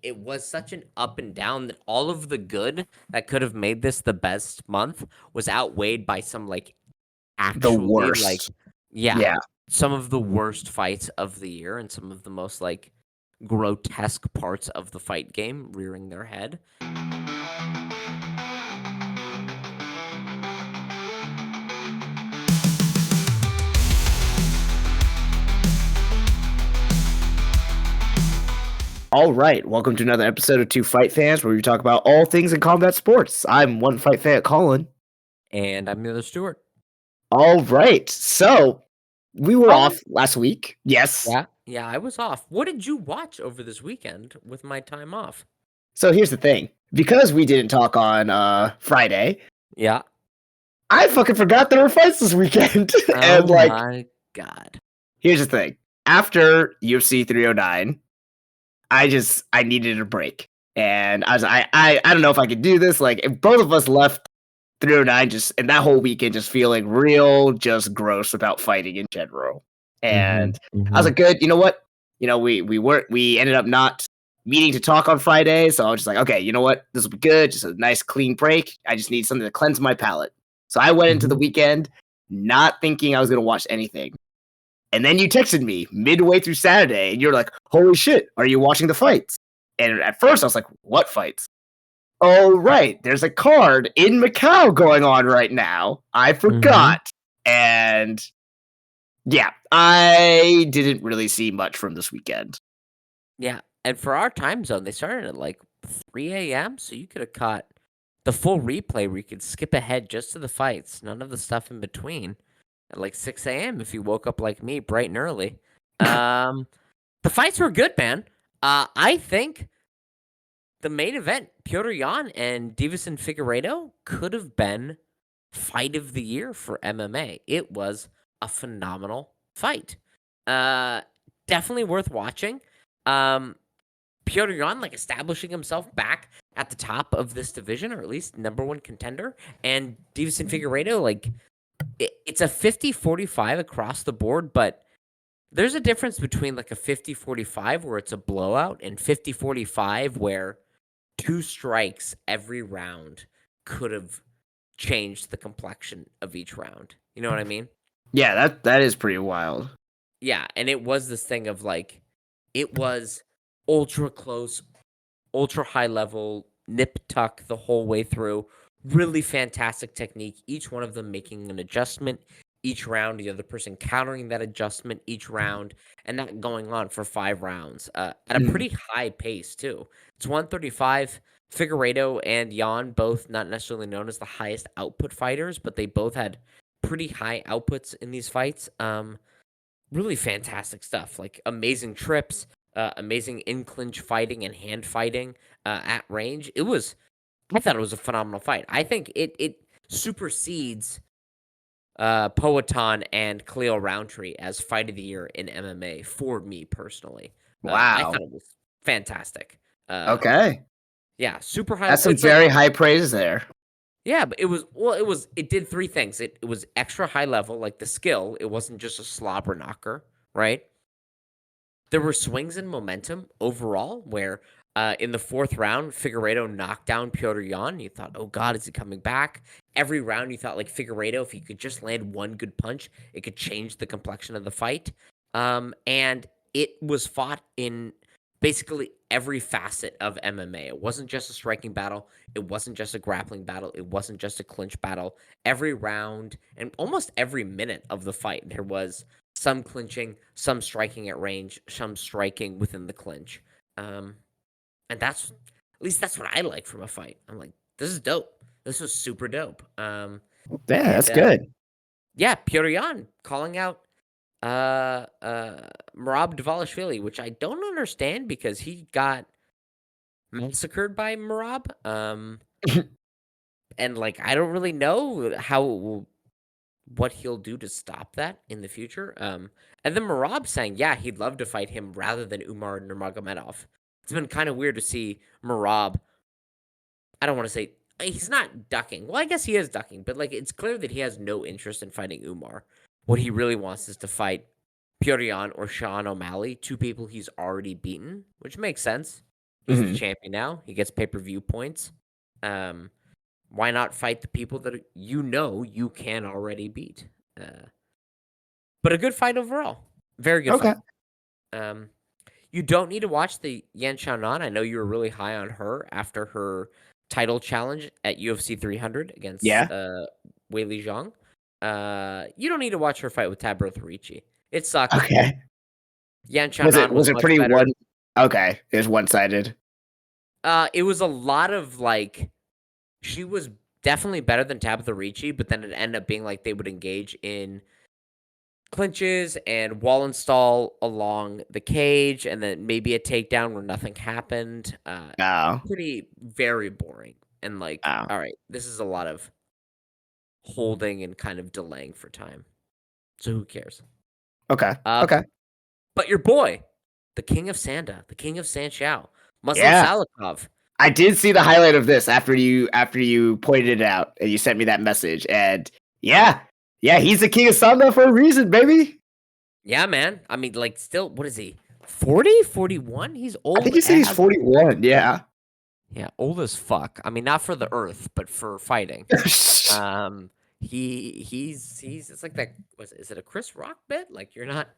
it was such an up and down that all of the good that could have made this the best month was outweighed by some The actually worst. yeah, Yeah. some of the worst fights of the year and some of the most grotesque parts of the fight game rearing their head. All right. Welcome to another episode of Two Fight Fans, where we talk about all things in combat sports. I'm one fight fan, Colin. And I'm the other Stuart. All right. So we were Colin? off last week. Yes. Yeah, I was off. What did you watch over this weekend with my time off? So here's the thing. Because we didn't talk on Friday, Yeah. I fucking forgot there were fights this weekend. Oh And my god. here's the thing. After UFC 309, I needed a break. And I was I don't know if I could do this. Like, if both of us left 309 and that whole weekend just feeling real just gross about fighting in general. And I was like, good, you know what? We ended up not meeting to talk on Friday, so I was just like, okay, you know what? This will be good, just a nice clean break. I just need something to cleanse my palate. So I went into the weekend not thinking I was gonna watch anything. And then you texted me midway through Saturday, and you're like, holy shit, are you watching the fights? And at first I was like, what fights? Oh, right. There's a card in Macau going on right now. I forgot. And yeah, I didn't really see much from this weekend. Yeah, and for our time zone, they started at 3 a.m., so you could have caught the full replay where you could skip ahead just to the fights, none of the stuff in between at 6 a.m. if you woke up like me bright and early. The fights were good, man. I think the main event, Petr Yan and Deiveson Figueiredo, could have been fight of the year for MMA. It was a phenomenal fight. Definitely worth watching. Petr Yan establishing himself back at the top of this division, or at least number one contender, and Deiveson Figueiredo, it's a 50-45 across the board, but there's a difference between a 50-45 where it's a blowout and 50-45 where 2 strikes every round could have changed the complexion of each round. You know what I mean? Yeah, that is pretty wild. Yeah, and it was this thing of it was ultra close, ultra high level, nip tuck the whole way through. Really fantastic technique. Each one of them making an adjustment each round, the other person countering that adjustment each round, and that going on for 5 rounds at a pretty high pace, too. It's 135. Figueiredo and Yan, both not necessarily known as the highest output fighters, but they both had pretty high outputs in these fights. Really fantastic stuff. Amazing trips, amazing in clinch fighting and hand fighting at range. I thought it was a phenomenal fight. I think it supersedes Poatan and Khalil Roundtree as fight of the year in MMA for me personally. I Wow. thought it was fantastic. Okay. Yeah, super high. That's some It's very high praise there. yeah, but it did 3 things. It was extra high level, the skill. It wasn't just a slobber knocker, right? There were swings in momentum overall where in the 4th round, Figueiredo knocked down Petr Yan. You thought, oh God, is he coming back? Every round you thought Figueiredo, if he could just land one good punch, it could change the complexion of the fight. And it was fought in basically every facet of MMA. It wasn't just a striking battle. It wasn't just a grappling battle. It wasn't just a clinch battle. Every round and almost every minute of the fight, there was some clinching, some striking at range, some striking within the clinch. And at least that's what I like from a fight. I'm like, this is dope. This was super dope. Yeah, that's good. Yeah, Petr Yan calling out Merab Dvalishvili, which I don't understand because he got massacred by Merab. And I don't really know what he'll do to stop that in the future. And then Merab saying, yeah, he'd love to fight him rather than Umar Nurmagomedov. It's been kind of weird to see Merab. I don't want to say he's not ducking. Well, I guess he is ducking, but it's clear that he has no interest in fighting Umar. What he really wants is to fight Petr Yan or Sean O'Malley, 2 people he's already beaten, which makes sense. He's the Mhm. champion now. He gets pay-per-view points. Um, why not fight the people that you know you can already beat? But a good fight overall. Very good Okay. fight. Um, you don't need to watch the Yan Xiaonan. I know you were really high on her after her title challenge at UFC 300 against Yeah. Wei Li Zhang. You don't need to watch her fight with Tabitha Ricci. It sucked. Okay. Yan Was it Xiaonan was was it much pretty better. one okay, it was one-sided. It was a lot of like she was definitely better than Tabitha Ricci, but then it ended up being like they would engage in clinches and wall install along the cage, and then maybe a takedown where nothing happened. Oh, Pretty very boring. And like, oh. all right, this is a lot of holding and kind of delaying for time. So who cares? Okay, Uh, okay. but your boy, the king of Sanda, the king of Sanxiao, Muslim Yeah. Salikov. I did see the highlight of this after you pointed it out and you sent me that message, and yeah. Yeah, he's the king of Sanda for a reason, baby. Yeah, man. I mean, like, still, what is he? 40, 41? He's I think old he said he's as 41, yeah. yeah, old as fuck. I mean, not for the earth, but for fighting. Um, he's it's like that. Is it a Chris Rock bit? Like you're not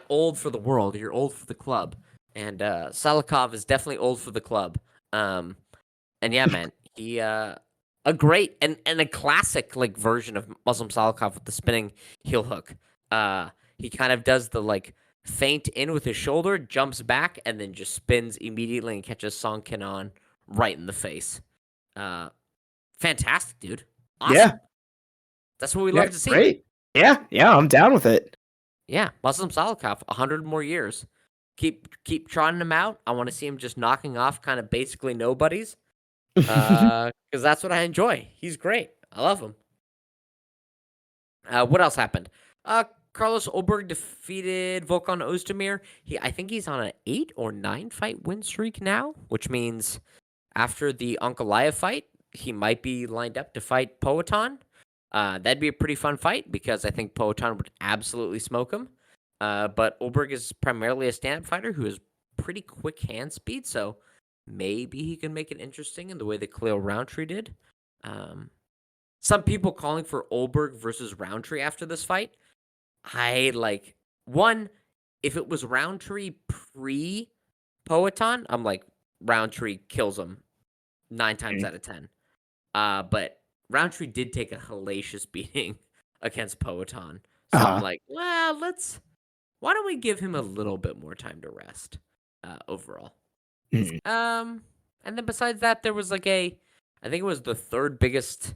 old for the world. You're old for the club. And Salikov is definitely old for the club. Um, and yeah, man, he a great and a classic like version of Muslim Salikov with the spinning heel hook. He kind of does the like feint in with his shoulder, jumps back, and then just spins immediately and catches Song Kinon right in the face. Uh, fantastic, dude. Yeah, Awesome. That's what we yeah, love to see. great. Yeah, yeah, I'm down with it. Yeah, Muslim Salikov, 100 more years. Keep trotting him out. I want to see him just knocking off kind of basically nobodies. Because that's what I enjoy. He's great. I love him. What else happened? Carlos Ulberg defeated Volkan Ozdemir. I think he's on an 8 or 9 fight win streak now, which means after the Ankalaev fight, he might be lined up to fight Poatan. That'd be a pretty fun fight because I think Poatan would absolutely smoke him. But Ulberg is primarily a stand-up fighter who has pretty quick hand speed, so maybe he can make it interesting in the way that Khalil Roundtree did. Some people calling for Ulberg versus Roundtree after this fight. I like one. If it was Roundtree pre Poatan, I'm like Roundtree kills him 9 times Mhm. out of 10. But Roundtree did take a hellacious beating against Poatan. So I'm Uh-huh. like, well, why don't we give him a little bit more time to rest overall? Mhm. And then besides that, there was like I think it was the third biggest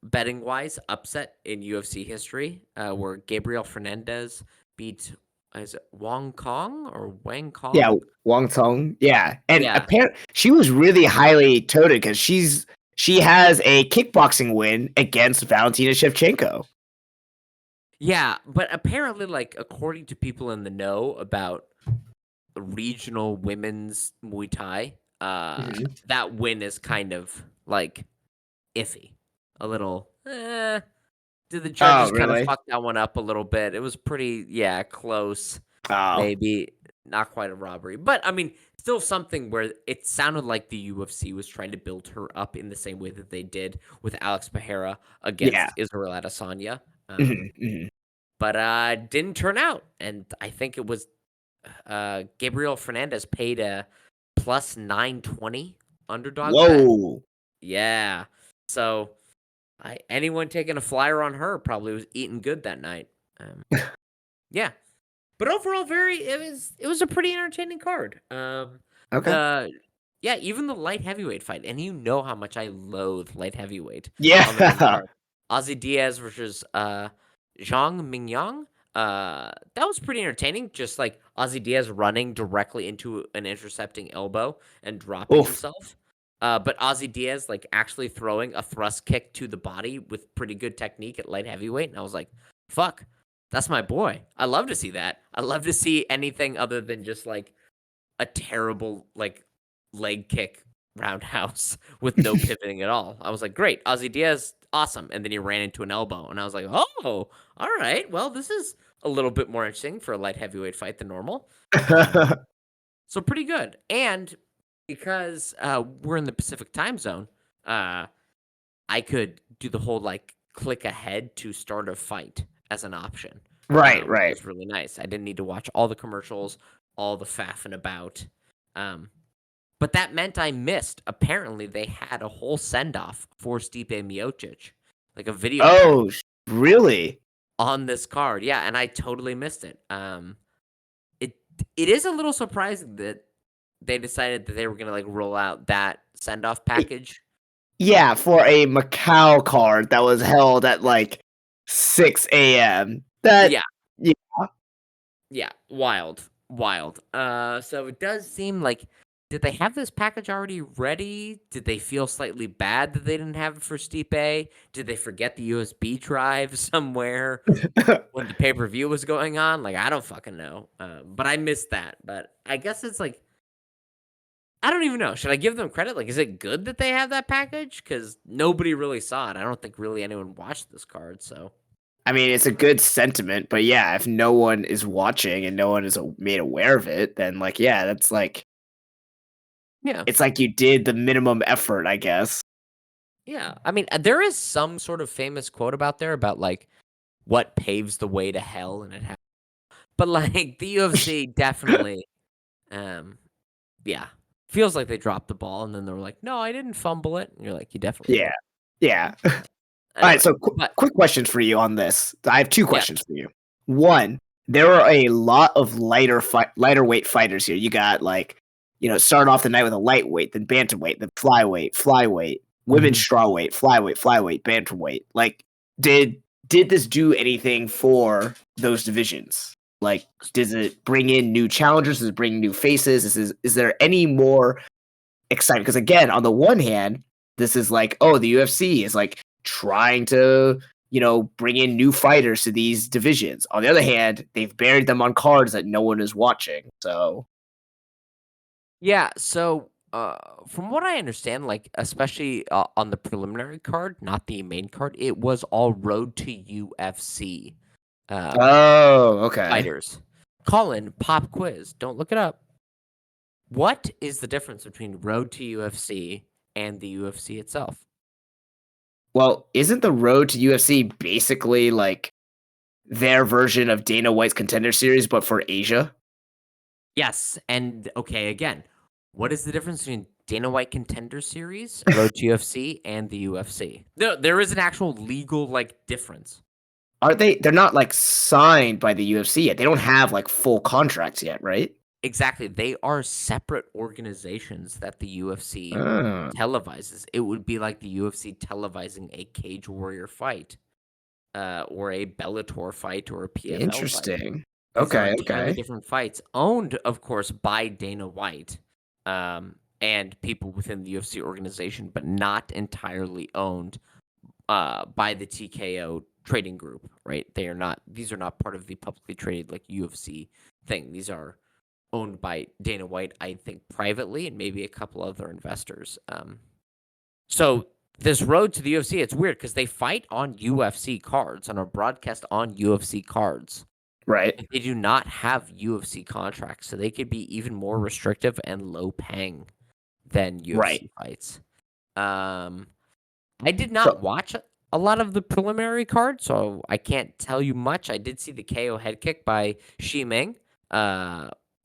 betting wise upset in UFC history, where Gabriel Fernandez beat is it Wong Kong or Wang Yeah, Kong? Wang Tong. Yeah, and Yeah, apparently she was really highly touted because she has a kickboxing win against Valentina Shevchenko. yeah, but apparently, like according to people in the know about regional women's Muay Thai, Mhm. that win is kind of like iffy, a little. Did the Oh, judges kind of really? fuck that one up a little bit? It was pretty, yeah, close. Oh, Maybe not quite a robbery, but I mean, still something where it sounded like the UFC was trying to build her up in the same way that they did with Alex Pereira yeah. against Israel Adesanya. Mhm, mhm. But didn't turn out, and I think it was Gabriel Fernandez paid a plus 920 underdog bet. Whoa. Yeah, so anyone taking a flyer on her probably was eating good that night. Um, yeah, but overall, it was a pretty entertaining card. Okay. The yeah, even the light heavyweight fight, and you know how much I loathe light heavyweight on the main Yeah. card. Ozzy Diaz versus Zhang Mingyang. That was pretty entertaining. Just like Ozzy Diaz running directly into an intercepting elbow and dropping Oof. himself. But Ozzy Diaz like actually throwing a thrust kick to the body with pretty good technique at light heavyweight, and I was like, "Fuck, that's my boy." I love to see that. I love to see anything other than just like a terrible like leg kick roundhouse with no pivoting at all. I was like, great, Ozzy Diaz, awesome. And then he ran into an elbow, and I was like, oh, all right. Well, this is a little bit more interesting for a light heavyweight fight than normal. Um, So pretty good. And because we're in the Pacific time zone, uh, I could do the whole like click ahead to start a fight as an option, Right, which right. was really nice. I didn't need to watch all the commercials, all the faffing about. Um, but that meant I missed. Apparently, they had a whole send off for Stipe Miocic, like a video Oh, package really? on this card. Yeah, and I totally missed it. It it is a little surprising that they decided that they were gonna like roll out that send off package. Yeah, for a Macau card that was held at like 6 a.m. That Yeah, yeah. yeah, wild, wild. So it does seem like did they have this package already ready? Did they feel slightly bad that they didn't have it for Stipe? Did they forget the USB drive somewhere when the pay per view was going on? Like I don't fucking know. But I missed that. But I guess it's like I don't even know. Should I give them credit? Like, is it good that they have that package? Because nobody really saw it. I don't think really anyone watched this card. So I mean, it's a good sentiment, but yeah, if no one is watching and no one is made aware of it, then like, yeah, that's like yeah, it's like you did the minimum effort, I guess. yeah. I mean, there is some sort of famous quote about there about like what paves the way to hell, and it. But like the UFC definitely, um, yeah, feels like they dropped the ball, and then they were like, "No, I didn't fumble it." And you're like, "You definitely Yeah, did." yeah. All right, Anyway, so but quick questions for you on this. I have two yeah, questions for you. One, there are a lot of lighter weight fighters here. You got like, start off the night with a lightweight, then bantamweight, then flyweight, women's mhm. strawweight, flyweight, bantamweight. Like, did this do anything for those divisions? Like, does it bring in new challengers? Does it bring new faces? Is there any more excitement? Because again, on the one hand, this is like, oh, the UFC is like trying to, bring in new fighters to these divisions. On the other hand, they've buried them on cards that no one is watching. So, Yeah. So, from what I understand, like especially on the preliminary card, not the main card, it was all road to UFC oh, okay. fighters. Colin, pop quiz. Don't look it up. What is the difference between road to UFC and the UFC itself? Well, isn't the road to UFC basically like their version of Dana White's Contender Series, but for Asia? Yes, and okay, again, what is the difference between Dana White Contender Series, Road to UFC, and the UFC? There is an actual legal like difference. Aren't they? They're not like signed by the UFC yet. They don't have like full contracts yet, right? Exactly, they are separate organizations that the UFC Oh, televises. It would be like the UFC televising a Cage Warrior fight, or a Bellator fight, or a PFL fight. interesting. These are Okay, entirely okay. different fights, owned, of course, by Dana White, and people within the UFC organization, but not entirely owned by the TKO trading group, right? These are not part of the publicly traded like UFC thing. These are owned by Dana White, I think, privately, and maybe a couple other investors. So this road to the UFC, it's weird because they fight on UFC cards, on a broadcast on UFC cards. Right, They do not have UFC contracts, so they could be even more restrictive and low paying than right. UFC fights. Um, I did not So watch a lot of the preliminary card, so I can't tell you much. I did see the KO head kick by Shi Ming,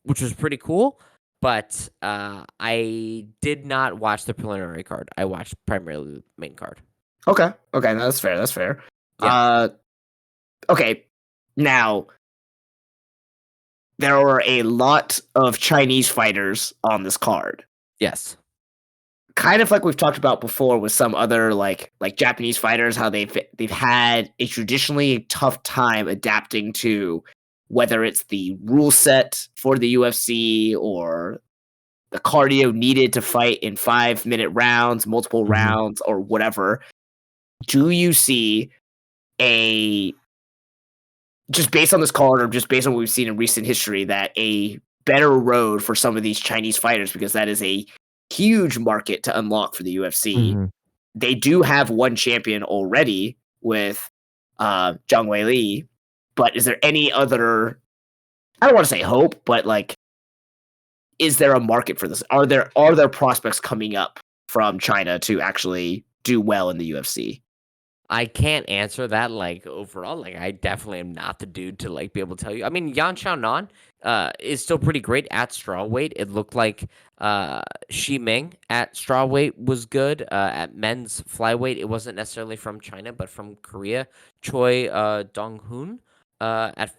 which was pretty cool, but I did not watch the preliminary card. I watched primarily the main card. okay, okay, no, that's fair. That's fair. Yeah. Uh, okay. Now there were a lot of Chinese fighters on this card. Yes. Kind of like we've talked about before with some other like Japanese fighters, how they've had a traditionally tough time adapting to whether it's the rule set for the UFC or the cardio needed to fight in 5 minute rounds, multiple Mhm. rounds, or whatever. Do you see a just based on this card or just based on what we've seen in recent history that a better road for some of these Chinese fighters because that is a huge market to unlock for the UFC. Mhm. They do have one champion already with Zhang Weili, but is there any other I don't want to say hope, but like is there a market for this? Are there prospects coming up from China to actually do well in the UFC? I can't answer that, like, overall, like, I definitely am not the dude to, like, be able to tell you. I mean, Yan Xiaonan, is still pretty great at strawweight. It looked like, Shi Ming at strawweight was good. At men's flyweight, it wasn't necessarily from China, but from Korea. Choi, Dong-hoon, at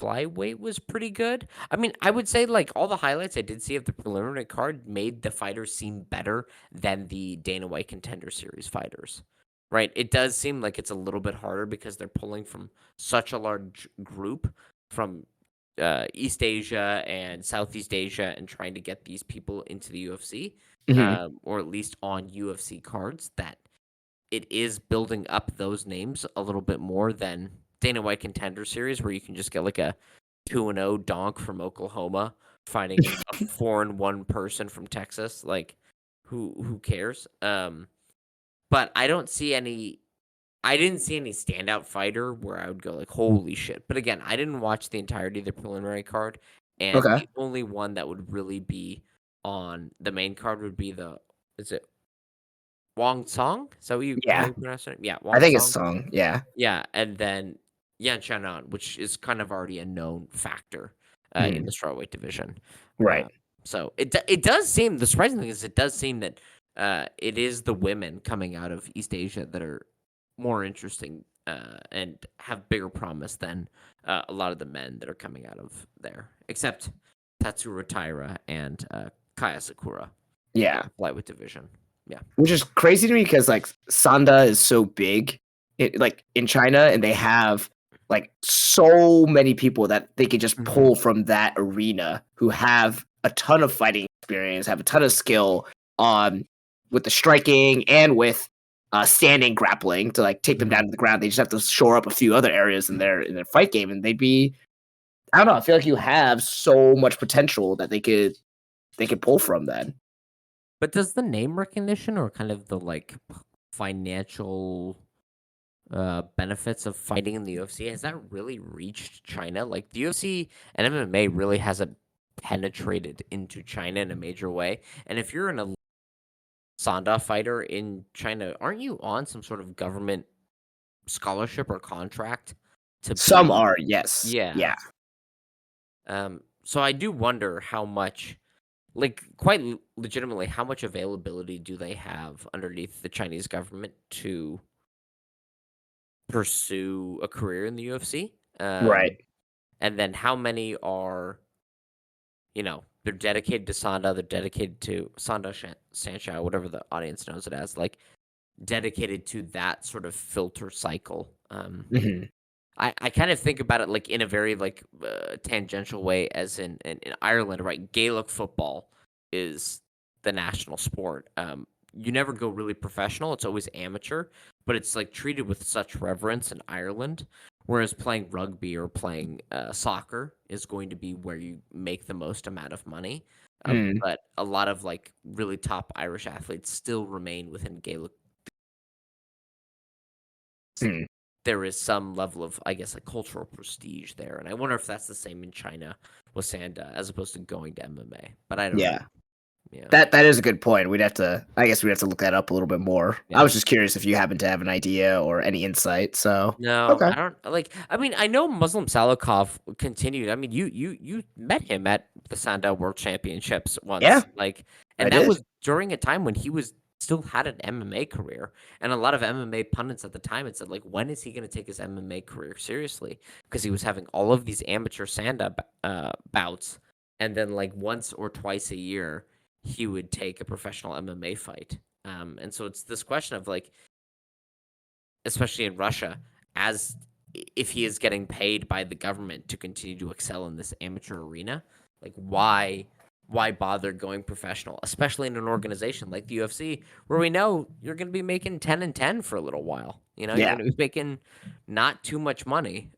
flyweight was pretty good. I mean, I would say, like, all the highlights I did see of the preliminary card made the fighters seem better than the Dana White Contender Series fighters. Right, it does seem like it's a little bit harder because they're pulling from such a large group from, East Asia and Southeast Asia and trying to get these people into the UFC, Mhm. or at least on UFC cards, that it is building up those names a little bit more than Dana White Contender Series, where you can just get, like, a 2-0 donk from Oklahoma fighting a 4-1 person from Texas, like, who cares? But I didn't see any standout fighter where I would go like, "Holy shit." But again, I didn't watch the entirety of the preliminary card, and Okay. the only one that would really be on the main card would be the is it Wong Song? Is that how Yeah. you pronounce it? Yeah, I Wong think it's Song. Song. Yeah. Yeah, and then Yan Chanan, which is kind of already a known factor, in the Mhm. strawweight division. Uh, Right. so it does seem the surprising thing is it does seem that, it is the women coming out of East Asia that are more interesting, and have bigger promise than, a lot of the men that are coming out of there, except Tatsuro Taira and, Kaya Sakura in Yeah. the flyweight division. Yeah. Which is crazy to me because like Sanda is so big, like in China, and they have like so many people that they could just Mhm. pull from that arena who have a ton of fighting experience, have a ton of skill on with the striking and with standing grappling to like take them down Mhm. to the ground. They just have to shore up a few other areas in their fight game, and they'd be. I don't know. I feel like you have so much potential that they could pull from. Then But does the name recognition or kind of the, like, financial, benefits of fighting in the UFC, has that really reached China? Like, the UFC and MMA really hasn't penetrated into China in a major way, and if you're an Sanda fighter in China, aren't you on some sort of government scholarship or contract to some be. are, yes, Yeah, yeah. so I do wonder how much, like, quite legitimately, how much availability do they have underneath the Chinese government to pursue a career in the UFC? Right. And then how many are, they're dedicated to Sanda, they're dedicated to Sanda Sanshou, whatever the audience knows it as, like, dedicated to that sort of filter cycle. Mhm. I kind of think about it like in a very like tangential way, as in Ireland, right? Gaelic football is the national sport. You never go really professional; it's always amateur, but it's like treated with such reverence in Ireland. Whereas playing rugby or playing soccer is going to be where you make the most amount of money. Mm, But a lot of like really top Irish athletes still remain within Gaelic. mm. There is some level of, I guess, like cultural prestige there, and I wonder if that's the same in China with Sanda as opposed to going to MMA. But I don't know. Yeah. Yeah, That is a good point. I guess we'd have to look that up a little bit more. I yeah. was just curious if you happen to have an idea or any insight, so No, okay. I don't like. I mean, I know Muslim Salikov continued. I mean, you met him at the Sandow World Championships Yeah, once, like, I and that did. was during a time when he was still had an MMA career, and a lot of MMA pundits at the time had said, like, when is he going to take his MMA career seriously? Because he was having all of these amateur Sanda bouts, and then like once or twice a year he would take a professional MMA fight. And so it's this question of like, especially in Russia, as if he is getting paid by the government to continue to excel in this amateur arena, like why bother going professional, especially in an organization like the UFC where we know you're going to be making 10 and 10 for a little while. You're Yeah. going to be making not too much money.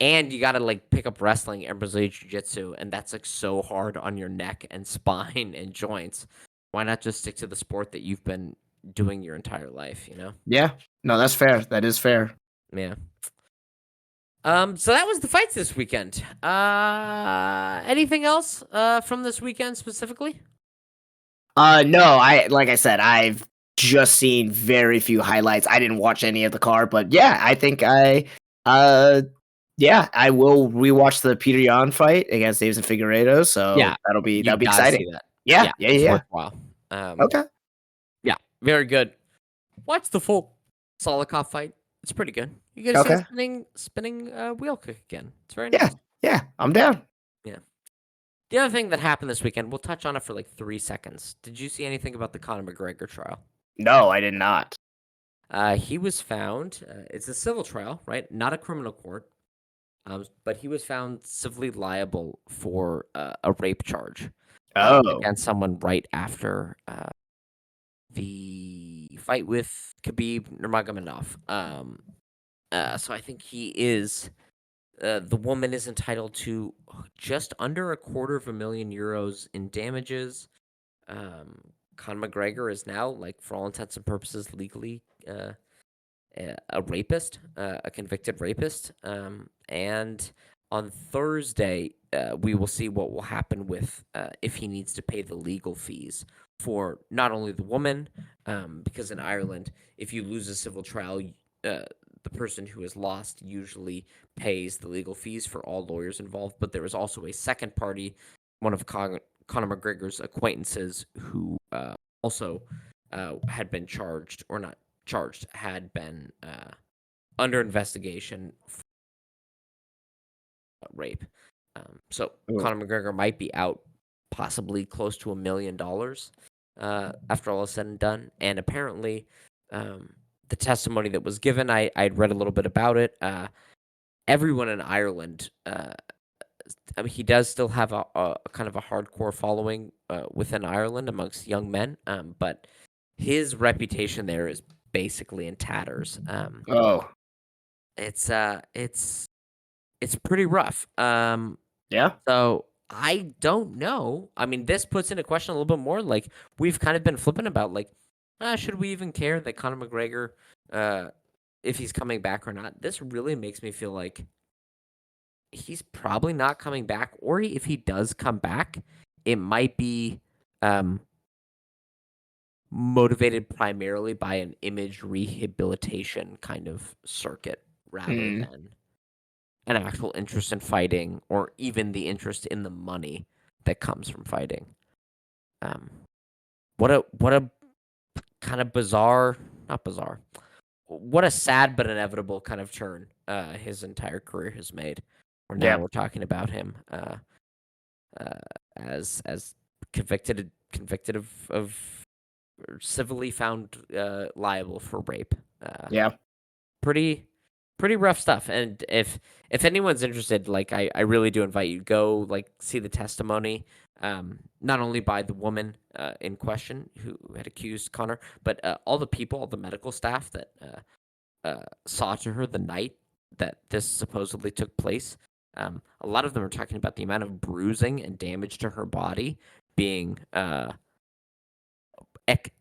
And you got to like pick up wrestling and Brazilian jiu-jitsu, and that's like so hard on your neck and spine and joints. Why not just stick to the sport that you've been doing your entire life? Yeah. No, that's fair. That is fair. Yeah. So that was the fights this weekend. Anything else from this weekend specifically? No, like I said, I've just seen very few highlights. I didn't watch any of the card, but yeah, I think uh yeah, I will rewatch the Peter Yan fight against Davis and Figueiredo, so Yeah, you that'll be gotta exciting. see that. Yeah, Yeah, yeah, it's yeah. worthwhile. Okay. Yeah, very good. Watch the full Solikov fight. It's pretty good. You get to see a Okay. spinning wheel kick again. It's very Yeah, nice. yeah, I'm down. Yeah. The other thing that happened this weekend, we'll touch on it for like 3 seconds. Did you see anything about the Conor McGregor trial? No, I did not. He was found. It's a civil trial, right? Not a criminal court. But he was found civilly liable for a rape charge Oh. against someone right after the fight with Khabib Nurmagomedov. So I think he is. The woman is entitled to just under €250,000 in damages. Conor McGregor is now, like, for all intents and purposes, legally a rapist, a convicted rapist. And on Thursday, we will see what will happen with if he needs to pay the legal fees for not only the woman, because in Ireland, if you lose a civil trial, the person who has lost usually pays the legal fees for all lawyers involved. But there is also a second party, one of Conor McGregor's acquaintances, who also had been charged, or not charged, had been under investigation for rape. So Ooh. Conor McGregor might be out possibly close to $1 million after all is said and done. And apparently, the testimony that was given, I'd read a little bit about it. Everyone in Ireland, I mean, he does still have a kind of a hardcore following within Ireland amongst young men, but his reputation there is basically in tatters. Oh. It's it's pretty rough. Yeah. So I don't know. I mean, this puts into question a little bit more. Like, we've kind of been flipping about, like, should we even care that Conor McGregor, if he's coming back or not? This really makes me feel like he's probably not coming back, or if he does come back, it might be um, motivated primarily by an image rehabilitation kind of circuit rather Mm. than an actual interest in fighting, or even the interest in the money that comes from fighting. Um, what a kind of bizarre, not bizarre. What a sad but inevitable kind of turn his entire career has made. Where now Yeah. we're talking about him uh, as convicted of or civilly found liable for rape. Yeah. Pretty pretty rough stuff. And if anyone's interested, like, I really do invite you, go, like, see the testimony, not only by the woman in question who had accused Connor, but all the people, all the medical staff that saw to her the night that this supposedly took place. A lot of them are talking about the amount of bruising and damage to her body being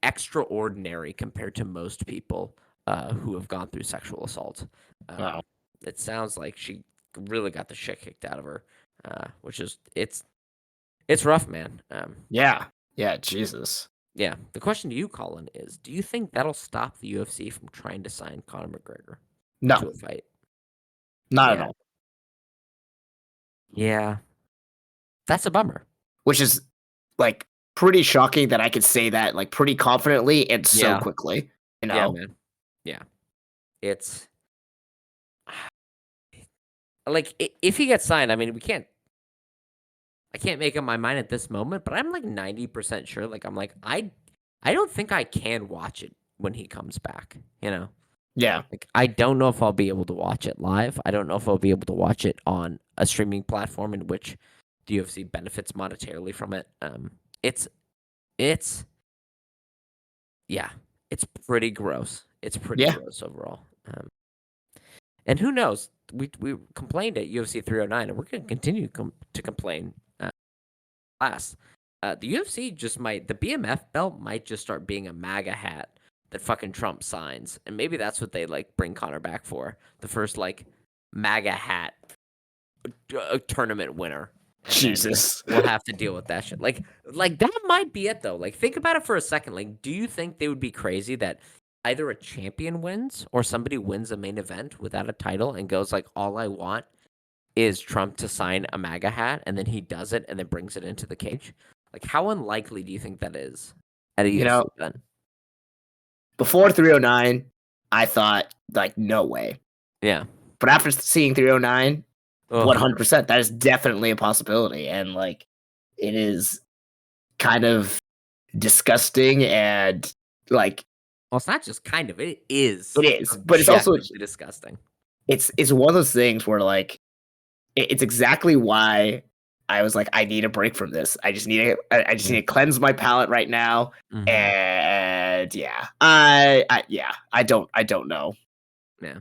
extraordinary compared to most people who have gone through sexual assault. Wow. It sounds like she really got the shit kicked out of her, which is it's rough, man. Yeah. Yeah. Jesus. Yeah. The question to you, Colin, is: do you think that'll stop the UFC from trying to sign Conor McGregor to No, a fight? not at Yeah. all. Yeah. That's a bummer. Which is like pretty shocking that I could say that like pretty confidently and so Yeah. quickly. You Yeah, know. man. Yeah. It's like, if he gets signed, I mean, I can't make up my mind at this moment, but I'm like 90% sure. Like, I'm like, I don't think I can watch it when he comes back, you know? Yeah. Like, I don't know if I'll be able to watch it live. I don't know if I'll be able to watch it on a streaming platform in which the UFC benefits monetarily from it. It's it's yeah, it's pretty gross. It's pretty Yeah. gross overall. And who knows? We complained at UFC 309, and we're going to continue to complain. Class. The UFC just might, the BMF belt might just start being a MAGA hat that fucking Trump signs, and maybe that's what they, like, bring Connor back for. The first, like, MAGA hat tournament winner. And Jesus. then we'll have to deal with that shit. Like that might be it though. Like think about it for a second. Like, do you think they would be crazy that either a champion wins or somebody wins a main event without a title and goes like, all I want is Trump to sign a MAGA hat, and then he does it and then brings it into the cage? Like, how unlikely do you think that is at a You UFC know, event? before 309, I thought like no way. Yeah. But after seeing 309, Ugh. 100%, that is definitely a possibility. And like, it is kind of disgusting and like Well, it's not just kind of. It is. it is, but it's also Objectively disgusting. it's one of those things where like it's exactly why I was like, I need a break from this. I just need to cleanse my palate right now. Mhm. And yeah, I don't know. Yeah.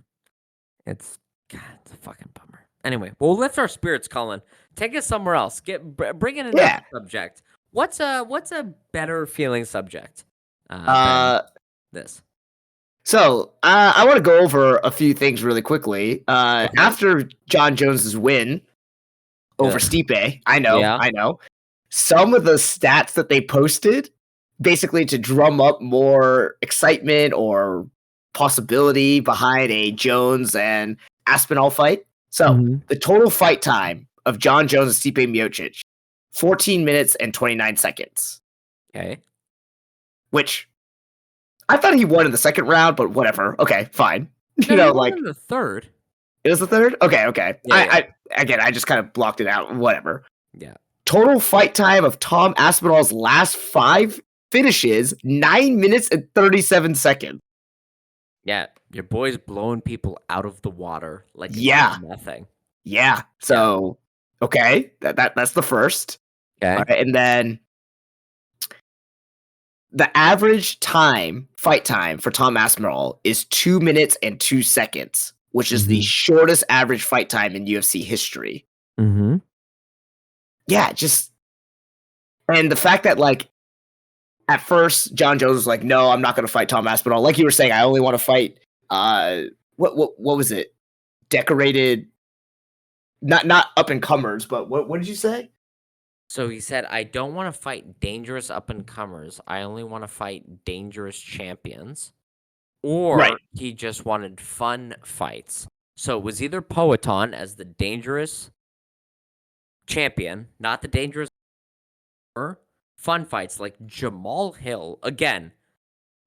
It's a fucking bummer. Anyway, we'll lift our spirits, Colin. Take us somewhere else. Bring in another subject. What's a better feeling subject than this? So I want to go over a few things really quickly. Okay. After John Jones's win over Stipe, I know. Some of the stats that they posted, basically to drum up more excitement or possibility behind a Jones and Aspinall fight. So the total fight time of John Jones and Stipe Miocic, 14 minutes and 29 seconds. Okay. Which I thought he won in the second round, but whatever. Okay, fine. No, he won in the third. It was the third? Okay. Yeah, I just kind of blocked it out. Whatever. Yeah. Total fight time of Tom Aspinall's last 5 finishes, 9 minutes and 37 seconds. Yeah, your boy's blowing people out of the water like it's nothing. Yeah. So, okay, that's the first. Okay. All right, and then the average fight time for Tom Aspinall is 2 minutes and 2 seconds, which is the shortest average fight time in UFC history. Mm-hmm. Yeah, and the fact that like at first John Jones was like, no, I'm not going to fight Tom Aspinall. Like you were saying, I only want to fight what was it? Decorated, not up and comers, but what did you say? So he said, I don't want to fight dangerous up and comers. I only want to fight dangerous champions. Or he just wanted fun fights. So it was either Poetan as the dangerous champion, not the dangerous, or fun fights like Jamal Hill. Again,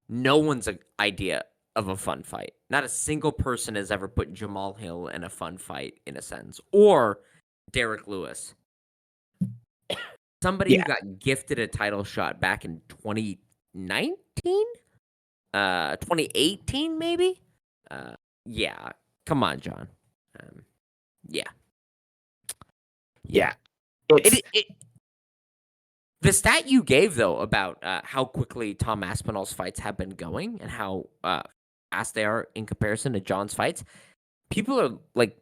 no one's idea of a fun fight. Not a single person has ever put Jamal Hill in a fun fight, in a sense. Or Derek Lewis. Somebody who got gifted a title shot back in 2019? 2018, maybe? Yeah. Come on, John. Yeah. The stat you gave, though, about how quickly Tom Aspinall's fights have been going and how fast they are in comparison to John's fights, people are like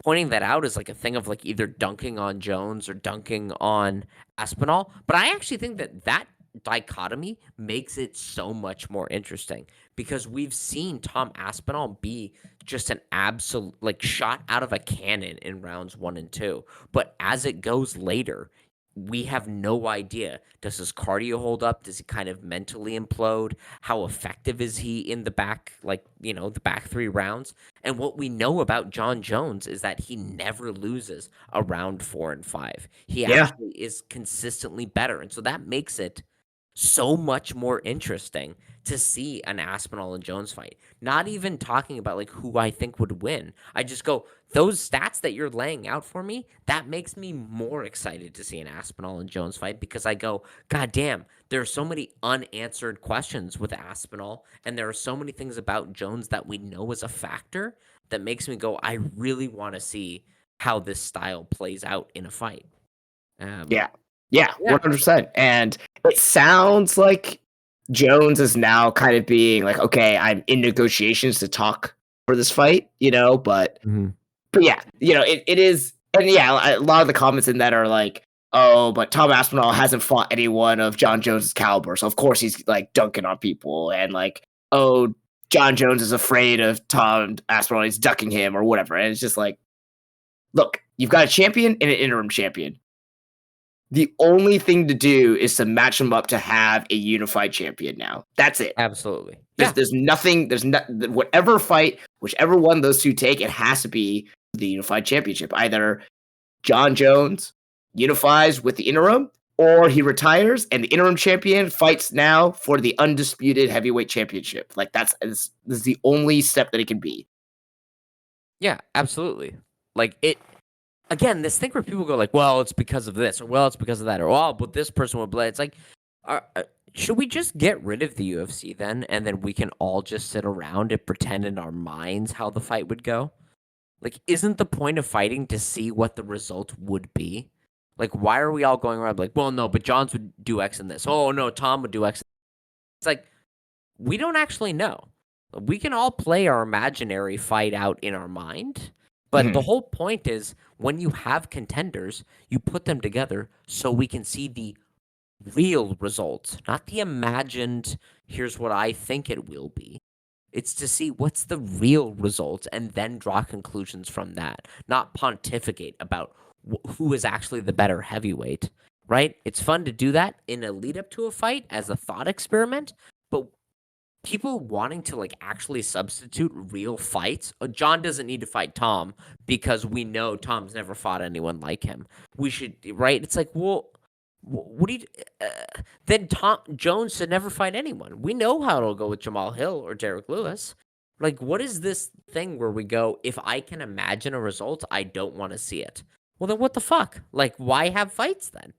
pointing that out as like a thing of like either dunking on Jones or dunking on Aspinall. But I actually think that dichotomy makes it so much more interesting because we've seen Tom Aspinall be just an absolute like shot out of a cannon in rounds 1 and 2. But as it goes later, we have no idea. Does his cardio hold up? Does he kind of mentally implode? How effective is he in the back, like, the back 3 rounds? And what we know about John Jones is that he never loses a round 4 and 5. He actually is consistently better. And so that makes it so much more interesting to see an Aspinall and Jones fight. Not even talking about like who I think would win. I just go, those stats that you're laying out for me, that makes me more excited to see an Aspinall and Jones fight because I go, God damn, there are so many unanswered questions with Aspinall, and there are so many things about Jones that we know is a factor that makes me go, I really want to see how this style plays out in a fight. Yeah, 100%. And it sounds like Jones is now kind of being like, okay, I'm in negotiations to talk for this fight, but yeah, it is. And yeah, a lot of the comments in that are like, oh, but Tom Aspinall hasn't fought anyone of John Jones's caliber. So of course he's like dunking on people and like, oh, John Jones is afraid of Tom Aspinall, he's ducking him or whatever. And it's just like, look, you've got a champion and an interim champion. The only thing to do is to match them up to have a unified champion now. That's it. Absolutely. There's nothing, whatever fight, whichever one those two take, it has to be the unified championship. Either John Jones unifies with the interim, or he retires and the interim champion fights now for the undisputed heavyweight championship. Like this is the only step that it can be. Yeah, absolutely. Like it again, this thing where people go like, well, it's because of this, or well, it's because of that, or well, but this person would play. It's like, should we just get rid of the UFC then, and then we can all just sit around and pretend in our minds how the fight would go? Like, isn't the point of fighting to see what the result would be? Like, why are we all going around like, well, no, but Johns would do X in this. Oh, no, Tom would do X. It's like, we don't actually know. We can all play our imaginary fight out in our mind. But the whole point is when you have contenders, you put them together so we can see the real results, not the imagined, here's what I think it will be. It's to see what's the real results and then draw conclusions from that, not pontificate about who is actually the better heavyweight, right? It's fun to do that in a lead up to a fight as a thought experiment, but people wanting to like actually substitute real fights. John doesn't need to fight Tom because we know Tom's never fought anyone like him. We should, right? It's like, well, what do you? Then Tom Jones should never fight anyone. We know how it'll go with Jamal Hill or Derek Lewis. Like, what is this thing where we go? If I can imagine a result, I don't want to see it. Well, then what the fuck? Like, why have fights then?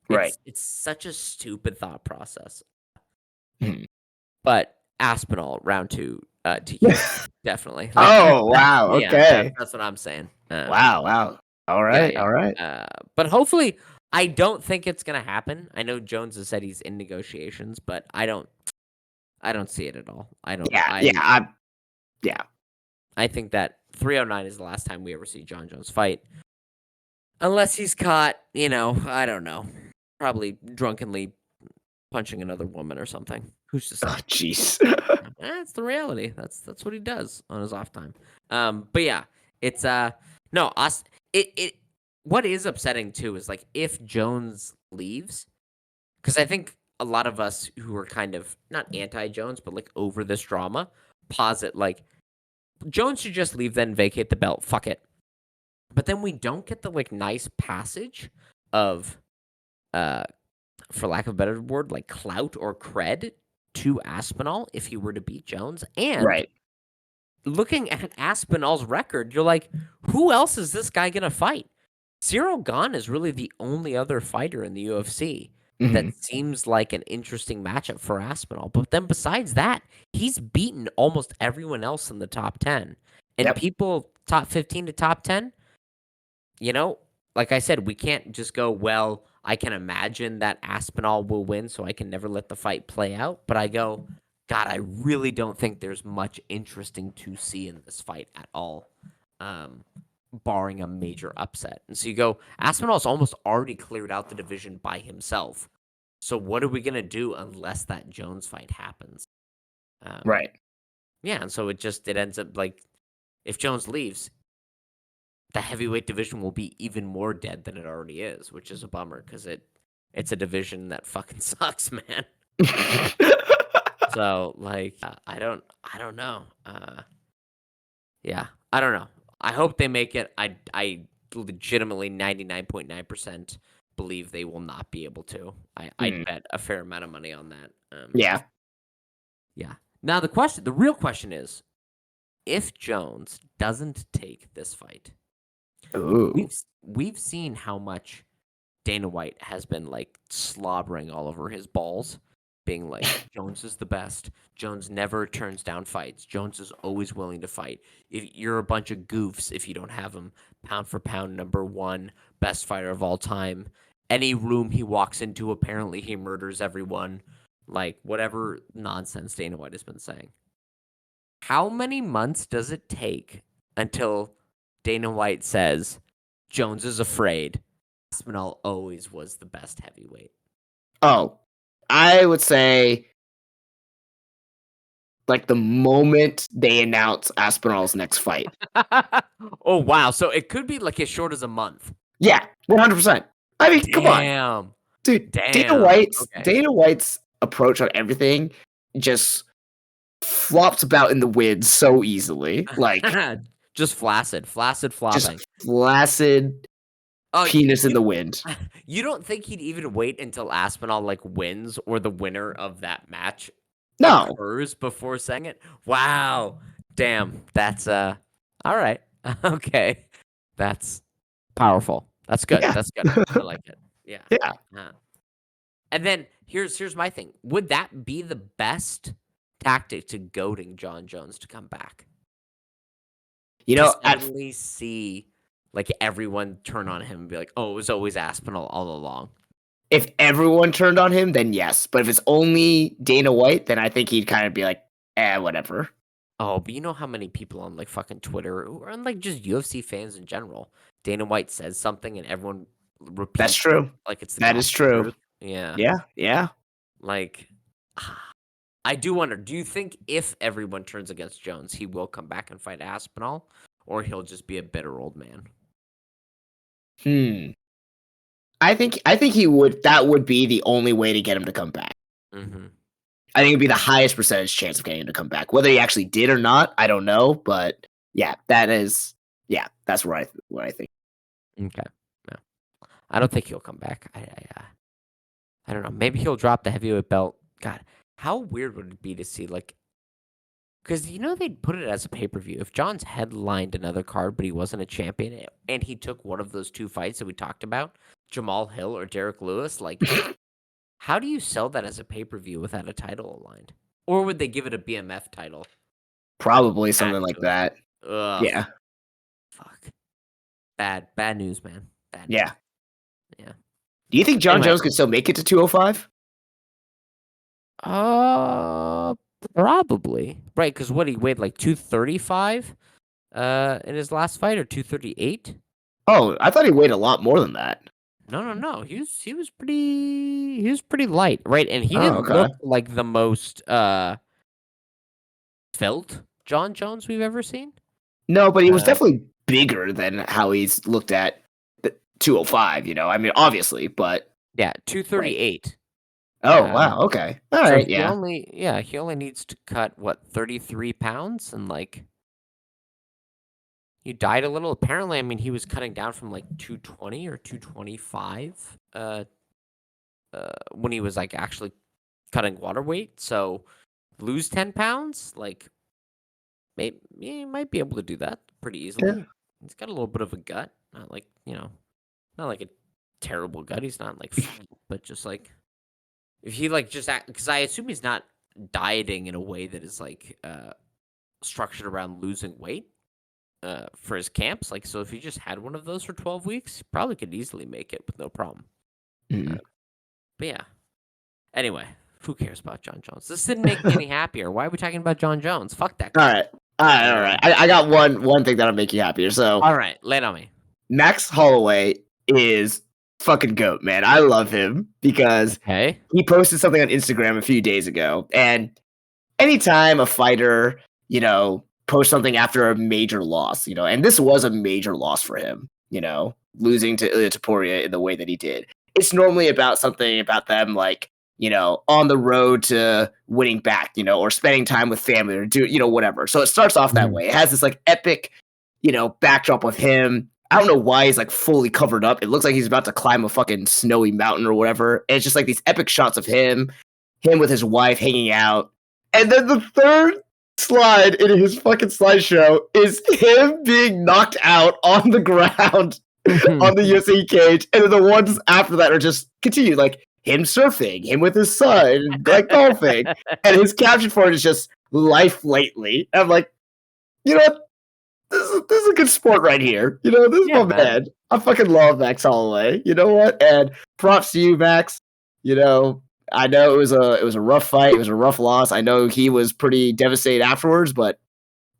Right. It's such a stupid thought process. Mhm. But Aspinall round 2, TK definitely. Like, Oh, wow. yeah, Okay. that's what I'm saying. Wow. All right. Yeah. All right. But hopefully, I don't think it's gonna happen. I know Jones has said he's in negotiations, but I don't see it at all. I don't. Yeah. I think that 309 is the last time we ever see John Jones fight, unless he's caught. I don't know, probably drunkenly punching another woman or something. Who's to say? Oh, jeez. That's the reality. That's what he does on his off time. But yeah, it's no us. It what is upsetting too is like if Jones leaves, because I think a lot of us who are kind of not anti-Jones but like over this drama posit like Jones should just leave then vacate the belt. Fuck it. But then we don't get the like nice passage of for lack of a better word, like clout or cred to Aspinall if he were to beat Jones. And Right. looking at Aspinall's record, you're like, who else is this guy going to fight? Cyril Gane is really the only other fighter in the UFC that seems like an interesting matchup for Aspinall. But then besides that, he's beaten almost everyone else in the top 10. And Yep. people top 15 to top 10, like I said, we can't just go, well, I can imagine that Aspinall will win, so I can never let the fight play out. But I go, God, I really don't think there's much interesting to see in this fight at all, barring a major upset. And so you go, Aspinall's almost already cleared out the division by himself. So what are we going to do unless that Jones fight happens? Right. Yeah, and so it ends up like, if Jones leaves, the heavyweight division will be even more dead than it already is, which is a bummer because it's a division that fucking sucks, man. So like, I don't know. Yeah, I don't know. I hope they make it. I legitimately 99.9% believe they will not be able to. I'd bet a fair amount of money on that. Yeah. Yeah. Now the real question is, if Jones doesn't take this fight, Ooh. we've seen how much Dana White has been like slobbering all over his balls, being like, Jones is the best. Jones never turns down fights. Jones is always willing to fight. If you're a bunch of goofs if you don't have him pound for pound #1 best fighter of all time. Any room he walks into, apparently he murders everyone. Like whatever nonsense Dana White has been saying. How many months does it take until Dana White says Jones is afraid? Aspinall always was the best heavyweight. Oh, I would say like the moment they announce Aspinall's next fight. Oh wow, so it could be like as short as a month. Yeah, 100%. I mean, come on, Damn. dude. Dana Damn. White's Okay. Dana White's approach on everything just flops about in the wind so easily, like Just flaccid just flopping. flaccid Oh, penis in the wind. you don't think he'd even wait until Aspinall like wins or the winner of that match No, occurs before saying it? Wow. Damn. That's all right. Okay. That's powerful. That's good. yeah, That's good. I like it. Yeah. yeah. Uh, and then here's my thing. Would that be the best tactic to goading John Jones to come back? You To know, suddenly see like everyone turn on him and be like, "Oh, it was always Aspinall all along." if everyone turned on him, then yes. But if it's only Dana White, then I think he'd kind of be like, whatever. Oh, but you know how many people on like fucking Twitter or on like just UFC fans in general, Dana White says something and everyone That's repeats it true. like it's the That is gospel true. truth. Yeah. Yeah, yeah. Like I do wonder, do you think if everyone turns against Jones, he will come back and fight Aspinall or he'll just be a bitter old man? Hmm. I think he would. That would be the only way to get him to come back. Mhm. I think it'd be the highest percentage chance of getting him to come back. Whether he actually did or not, I don't know. But yeah, that is. Yeah, that's what I think. Okay. No. I don't think he'll come back. I don't know. Maybe he'll drop the heavyweight belt. God, how weird would it be to see like because they'd put it as a pay per view. If John's headlined another card, but he wasn't a champion, and he took one of those two fights that we talked about, Jamal Hill or Derek Lewis, like, how do you sell that as a pay per view without a title aligned? Or would they give it a BMF title? Probably Attached something like to it? that. Ugh, Yeah, fuck. Bad news, man. Bad news. yeah. Yeah. Do you think John Anyway, Jones could still make it to 205? uh, probably right because what he weighed like 235, in his last fight or 238. Oh, I thought he weighed a lot more than that. No. He was pretty light, right? And he Oh, didn't okay. look like the most felt John Jones we've ever seen. No, but he was Uh, definitely bigger than how he's looked at the 205. I mean, obviously, but yeah, like, 238. oh Uh, wow, okay, all so right, he yeah. only he only needs to cut what 33 pounds and like he died a little. Apparently, I mean he was cutting down from like 220 or 225 when he was like actually cutting water weight. So lose 10 pounds, like maybe he might be able to do that pretty Yeah. easily. He's got a little bit of a gut, not like not like a terrible gut. He's not like fat, but just like if he like just because I assume he's not dieting in a way that is like structured around losing weight for his camps. Like so, if he just had one of those for 12 weeks, probably could easily make it with no problem. Mm. But yeah. Anyway, who cares about John Jones? This didn't make me any happier. Why are we talking about John Jones? Fuck that All guy. right, all right. I got one thing that'll make you happier. So All right, lay it on me. Max Holloway is fucking goat, man. I love him because Okay. he posted something on Instagram a few days ago, and anytime a fighter, posts something after a major loss, and this was a major loss for him, losing to Ilya Taporia in the way that he did. It's normally about something about them, like, on the road to winning back, or spending time with family or whatever. So it starts off that Mhm. way. It has this like epic, backdrop of him. I don't know why he's like fully covered up. It looks like he's about to climb a fucking snowy mountain or whatever. And it's just like these epic shots of him with his wife hanging out. And then the third slide in his fucking slideshow is him being knocked out on the ground on the UFC cage. And then the ones after that are just continued, like him surfing, him with his son, like golfing. And his caption for it is just life lately. And I'm like, you know what? This is a good sport right here. This is Yeah, my man. man. I fucking love Max Holloway. You know what? And props to you, Max. I know it was a rough fight. It was a rough loss. I know he was pretty devastated afterwards, but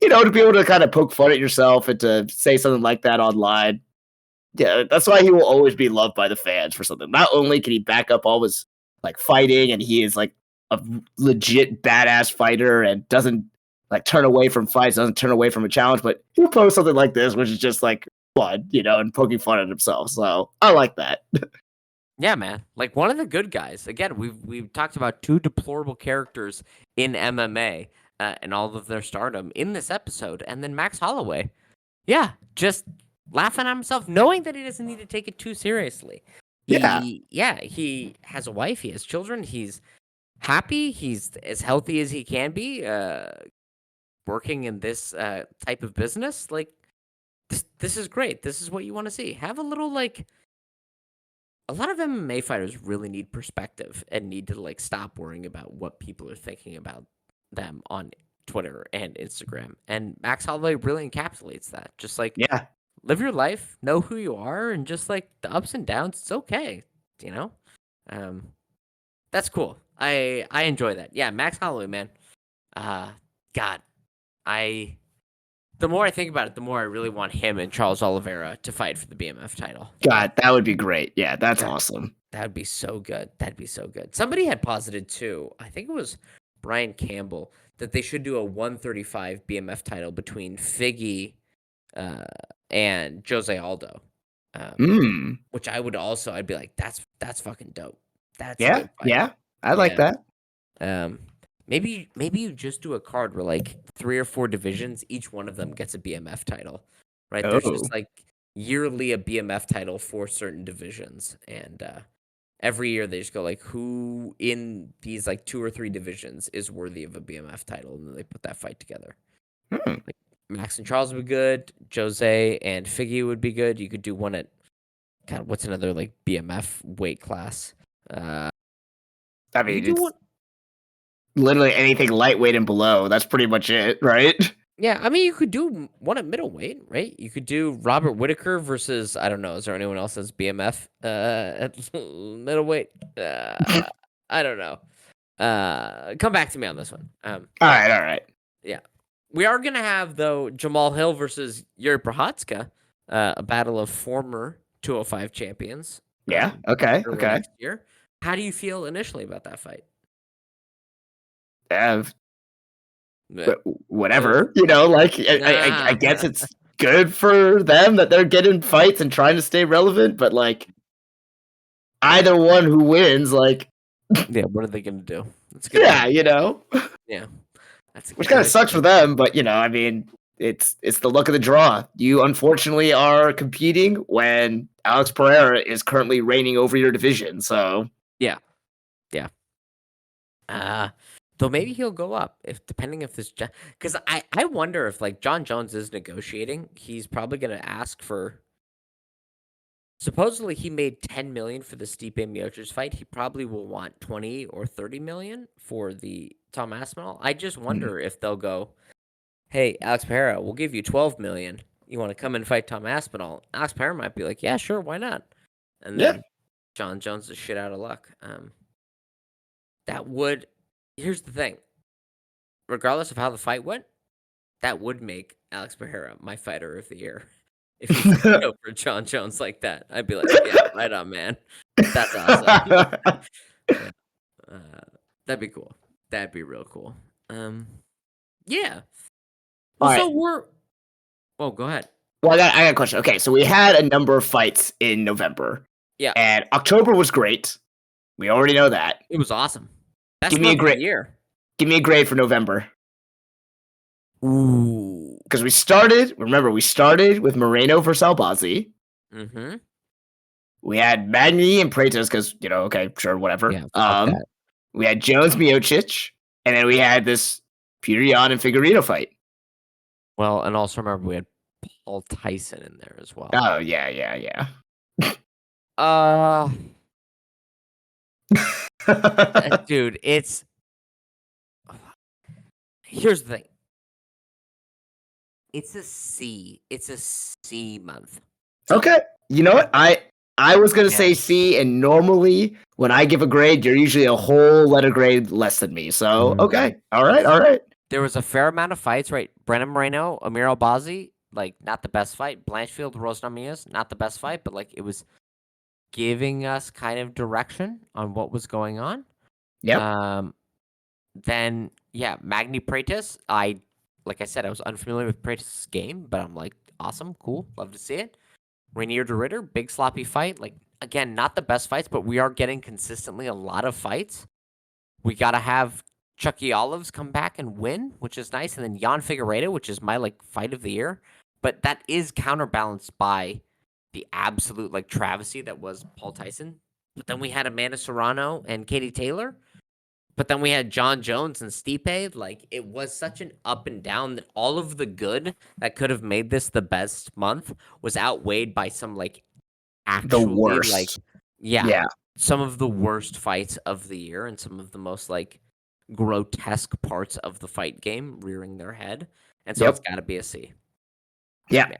to be able to kind of poke fun at yourself and to say something like that online, yeah, that's why he will always be loved by the fans for something. Not only can he back up all his like fighting, and he is like a legit badass fighter and doesn't like turn away from fights, doesn't turn away from a challenge, but he'll post something like this, which is just like fun, and poking fun at himself. So I like that. Yeah, man. Like one of the good guys. Again, we've talked about two deplorable characters in MMA and all of their stardom in this episode, and then Max Holloway. Yeah, just laughing at himself, knowing that he doesn't need to take it too seriously. Yeah. He has a wife, he has children, he's happy, he's as healthy as he can be, working in this type of business. Like this is great. This is what you want to see. Have a little like a lot of MMA fighters really need perspective and need to like stop worrying about what people are thinking about them on Twitter and Instagram. And Max Holloway really encapsulates that. Just like Yeah. live your life, know who you are, and just like the ups and downs, it's okay. You know? That's cool. I enjoy that. Yeah, Max Holloway, man. God, the more I think about it, the more I really want him and Charles Oliveira to fight for the BMF title. God, that would be great. Yeah, that's That awesome. that'd be so good. That'd be so good. Somebody had posited too. I think it was Brian Campbell that they should do a 135 BMF title between Figgy uh, and Jose Aldo. Which I'd be like, that's fucking dope. That's a Yeah, good fight. yeah. I like Yeah. that. Maybe you just do a card where like 3 or 4 divisions, each one of them gets a BMF title. Right? There's just Oh. like yearly a BMF title for certain divisions. And every year they just go like who in these like 2 or 3 divisions is worthy of a BMF title, and then they put that fight together. Hmm. Like Max and Charles would be good, Jose and Figgy would be good. You could do one at God, what's another like BMF weight class? I You mean, could do it's one. literally anything lightweight and below. That's pretty much it, right? Yeah, I mean, you could do one at middleweight, right? You could do Robert Whitaker versus I don't know. Is there anyone else that's BMF at middleweight? I don't know. Come back to me on this one. All right, all right. Yeah, we are gonna have though Jamal Hill versus Yuri Prochazka, a battle of former 205 champions. Yeah. Okay. Early Okay. next year. How do you feel initially about that fight? Yeah, Uh, whatever. Like I Nah. guess it's good for them that they're getting fights and trying to stay relevant, but like either one who wins, like Yeah, what are they gonna do? That's a good yeah, point. you know, Yeah, that's a which kind of good sucks for point. them. But I mean, it's the luck of the draw. You unfortunately are competing when Alex Pereira is currently reigning over your division. So Yeah, yeah. Though maybe he'll go up if depending if this because I wonder if like John Jones is negotiating, he's probably gonna ask for. Supposedly he made 10 million for the Stipe Miocic fight. He probably will want 20 or 30 million for the Tom Aspinall. I just wonder if they'll go, hey, Alex Pereira, we'll give you 12 million. You want to come and fight Tom Aspinall? Alex Pereira might be like, yeah, sure, why not? And yeah, then John Jones is shit out of luck. That would. Here's the thing. Regardless of how the fight went, that would make Alex Pereira my fighter of the year. If he fucked over John Jones like that, I'd be like, yeah, right on, man. That's awesome. Yeah. That'd be cool. That'd be real cool. Yeah. all Well, right. so we're. Oh, go ahead. Well, I got a question. Okay, so we had a number of fights in November, Yeah, and October was great. We already know that. it was awesome. Best Give me a month of the grade. year. Give me a grade for November. Ooh. Because we started with Moreno versus Albazi. Mm-hmm. We had Magny and Praetos because, okay, sure, whatever. Yeah, fuck that. We had Jones Miocic, and then we had this Peter Yan and Figueiredo fight. Well, and also remember we had Paul Tyson in there as well. Oh, yeah. Dude, it's. Here's the thing. It's a C. It's a C month. Okay. You know what? I was gonna say Yeah. C, and normally when I give a grade, you're usually a whole letter grade less than me. So okay, all right. There was a fair amount of fights, right? Brennan Moreno, Amir Albazi, like not the best fight. Blanchfield, Rose Namajunas, not the best fight, but like it was giving us kind of direction on what was going on. Yep. Then Magni Praetus. Like I said, I was unfamiliar with Praetus' game, but I'm like, awesome, cool, love to see it. Rainier de Ritter, big sloppy fight. Like again, not the best fights, but we are getting consistently a lot of fights. We gotta have Chucky Olives come back and win, which is nice, and then Jan Figueiredo, which is my like fight of the year. But that is counterbalanced by the absolute like travesty that was Paul Tyson. But then we had Amanda Serrano and Katie Taylor. But then we had John Jones and Stipe. Like it was such an up and down that all of the good that could have made this the best month was outweighed by some like The actually like worst. yeah, Yeah. some of the worst fights of the year and some of the most like grotesque parts of the fight game rearing their head. And so it's Yep. got to be a C. Yeah. Yeah.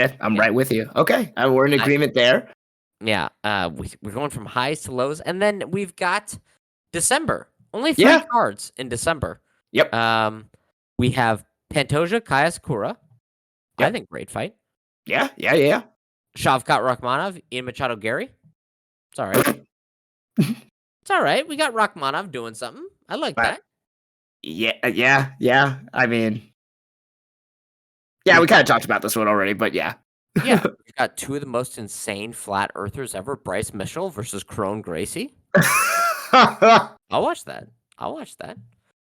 Okay. I'm Yeah. right with you. Okay. We're in I, agreement there. yeah. We're going from highs to lows. And then we've got December. Only 3 Yeah. cards in December. Yep. We have Pantoja Kaya Sakura. I Yep. think great fight. Yeah. Yeah. Yeah. Shavkat Rakhmonov, Ian Machado Gary. It's all right. It's all right. We got Rakhmonov doing something. I like But that. yeah. Yeah. Yeah. I mean, yeah, We've we kind got of talked about this one already, but yeah. we've got two of the most insane flat earthers ever, Bryce Mitchell versus Crone Gracie. I'll watch that. I'll watch that.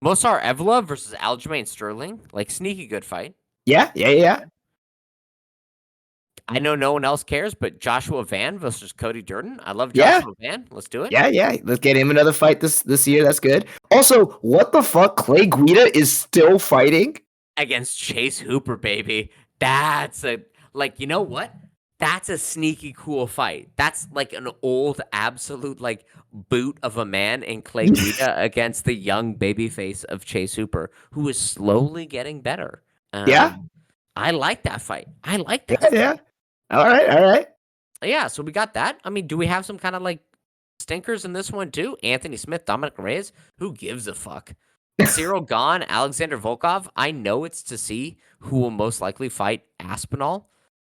Mosar Evla versus Aljamain Sterling. Like sneaky good fight. Yeah. Yeah. Yeah. I know no one else cares, but Joshua Van versus Cody Durden. I love Yeah. Joshua Van. Let's do it. Yeah. Yeah. Let's get him another fight this year. That's good. Also, what the fuck? Clay Guida is still fighting? Against Chase Hooper, baby. That's a like, you know what? That's a sneaky cool fight. That's like an old absolute like boot of a man in Clay Guida against the young baby face of Chase Hooper, who is slowly getting better. Yeah. I like that fight. I like that Yeah. fight. Yeah. All right. All right. Yeah, so we got that. I mean, do we have some kind of like stinkers in this one too? Anthony Smith, Dominic Reyes. Who gives a fuck? Cyril Gahn, Alexander Volkov. I know it's to see who will most likely fight Aspinall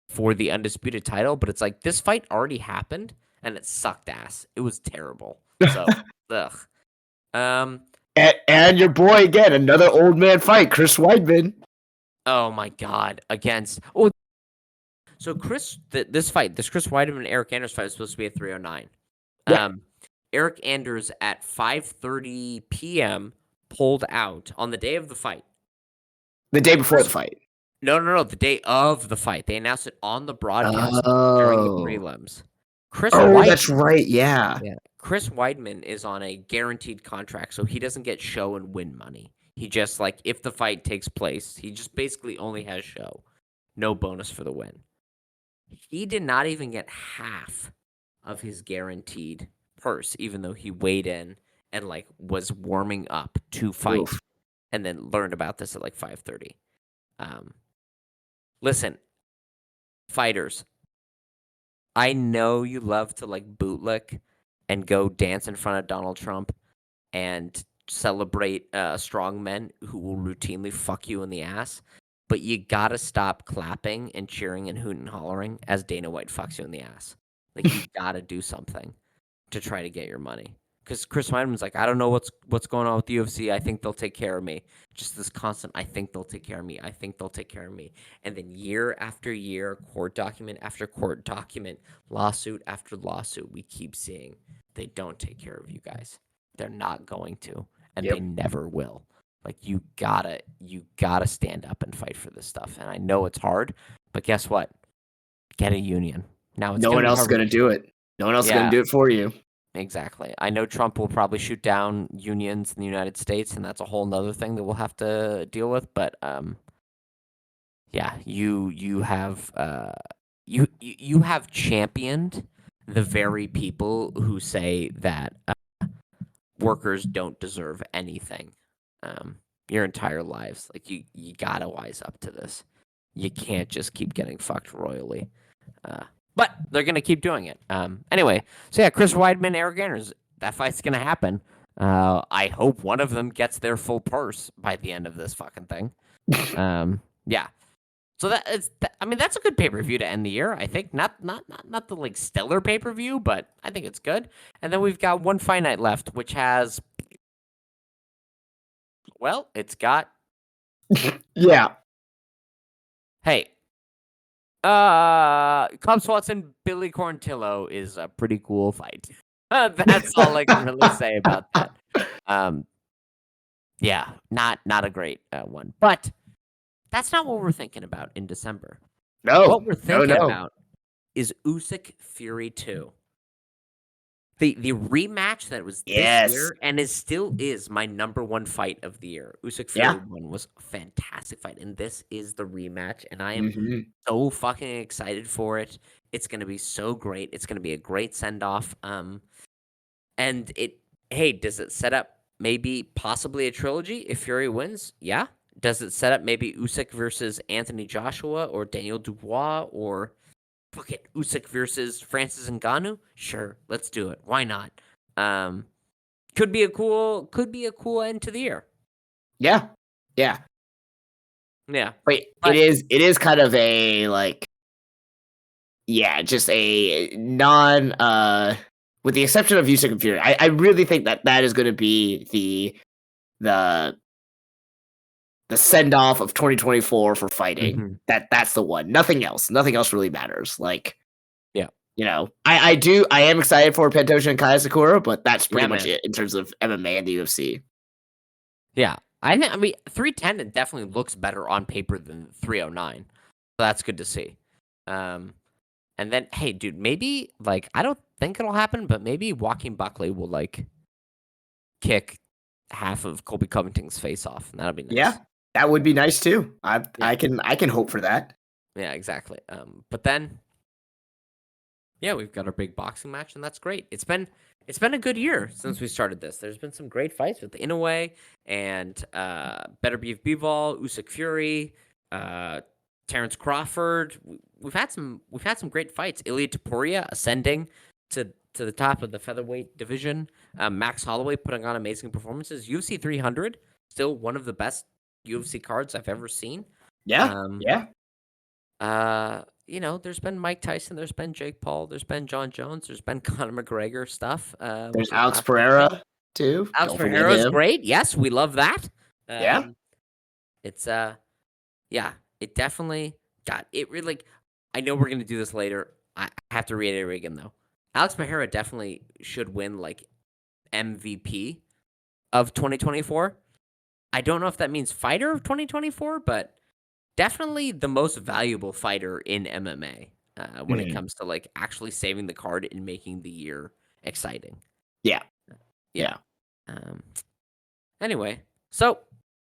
for the undisputed title, but it's like this fight already happened and it sucked ass. It was terrible. So, ugh. Um. And your boy again, another old man fight, Chris Weidman. Oh my God. Against so this fight, this Chris Weidman and Eric Anders fight is supposed to be at 309. Yeah. Eric Anders at 5:30 p.m. pulled out on the day of the fight. The day before the fight. No, the day of the fight. They announced it on the broadcast during the Oh. prelims. Chris Oh, that's Weidman, right. Yeah. Chris Weidman is on a guaranteed contract, so he doesn't get show and win money. He just like if the fight takes place, he just basically only has show, no bonus for the win. He did not even get half of his guaranteed purse, even though he weighed in and like was warming up to fight, Oof. and then learned about this at like 5:30. Listen, fighters, I know you love to like bootlick and go dance in front of Donald Trump and celebrate strong men who will routinely fuck you in the ass. But you gotta stop clapping and cheering and hooting and hollering as Dana White fucks you in the ass. Like you gotta do something to try to get your money. Because Chris Weidman's like, I don't know what's going on with the UFC. I think they'll take care of me. Just this constant, I think they'll take care of me. I think they'll take care of me. And then year after year, court document after court document, lawsuit after lawsuit, we keep seeing they don't take care of you guys. They're not going to, and they Yep. never will. Like you gotta stand up and fight for this stuff. And I know it's hard, but guess what? Get a union. Now it's No gonna one be else is hard. gonna do it. No one else is gonna Yeah, do it for you. exactly. I know Trump will probably shoot down unions in the United States, and that's a whole nother thing that we'll have to deal with. But yeah, you have you have championed the very people who say that workers don't deserve anything your entire lives. Like you gotta wise up to this. You can't just keep getting fucked royally. But they're gonna keep doing it. Anyway, so yeah, Chris Weidman, Eric Anders, that fight's gonna happen. I hope one of them gets their full purse by the end of this fucking thing. Yeah. So I mean, that's a good pay per view to end the year. I think not the like stellar pay per view, but I think it's good. And then we've got one fight night left, which has Well, it's got Yeah. hey, Cub Swanson, Billy Corntillo is a pretty cool fight. That's all I can really say about that. Um, yeah, not a great one, but that's not what we're thinking about in December. No. What we're No, thinking no. about is Usyk Fury 2. The rematch that was this Yes. year and still is my number one fight of the year. Usyk Fury Yeah. 1 was a fantastic fight, and this is the rematch, and I am Mhm. so fucking excited for it. It's gonna be so great. It's gonna be a great send off. And hey, does it set up maybe possibly a trilogy if Fury wins? Yeah. Does it set up maybe Usyk versus Anthony Joshua or Daniel Dubois or fuck it, Usyk versus Francis Ngannou? Sure, let's do it. Why not? Um, could be a cool end to the year. Yeah. Yeah. Yeah, But it but is kind of a, like, yeah, just a non, with the exception of Usyk and Fury, I really think that that is gonna be the the send off of 2024 for fighting. mhm, That's the one. Nothing else. Nothing else really matters. Like, yeah, I am excited for Pantoja and Kaya Sakura, but that's pretty yeah, much man, it in terms of MMA and the UFC. yeah. I mean 310 it definitely looks better on paper than 309. So that's good to see. Um, and then hey, dude, maybe like I don't think it'll happen, but maybe Joaquin Buckley will like kick half of Colby Covington's face off, and that'll be Yeah, nice. that would be nice too. Yeah, I can hope for that. yeah, exactly. But then yeah, we've got our big boxing match, and that's great. It's been a good year since we started this. There's been some great fights with Inoue and Better Beef Bivol, Usyk Fury, uh, Terrence Crawford. We've had some great fights. Ilya Taporia ascending to the top of the featherweight division. Max Holloway putting on amazing performances. UFC 300 still one of the best UFC cards I've ever seen. Yeah, Um, yeah. there's been Mike Tyson, there's been Jake Paul, there's been John Jones, there's been Conor McGregor stuff, There's within the Alex last weekend. Pereira too. Alex Don't forget Pereira's him. great. Yes, we love that. Yeah. Um, it's yeah, it definitely got it really like I know we're gonna do this later. I have to reiterate again though. Alex Pereira definitely should win like MVP of 2024. I don't know if that means fighter of 2024, but definitely the most valuable fighter in MMA, when it Mhm. comes to, like, actually saving the card and making the year exciting. Yeah, Yeah. yeah. Um, anyway, so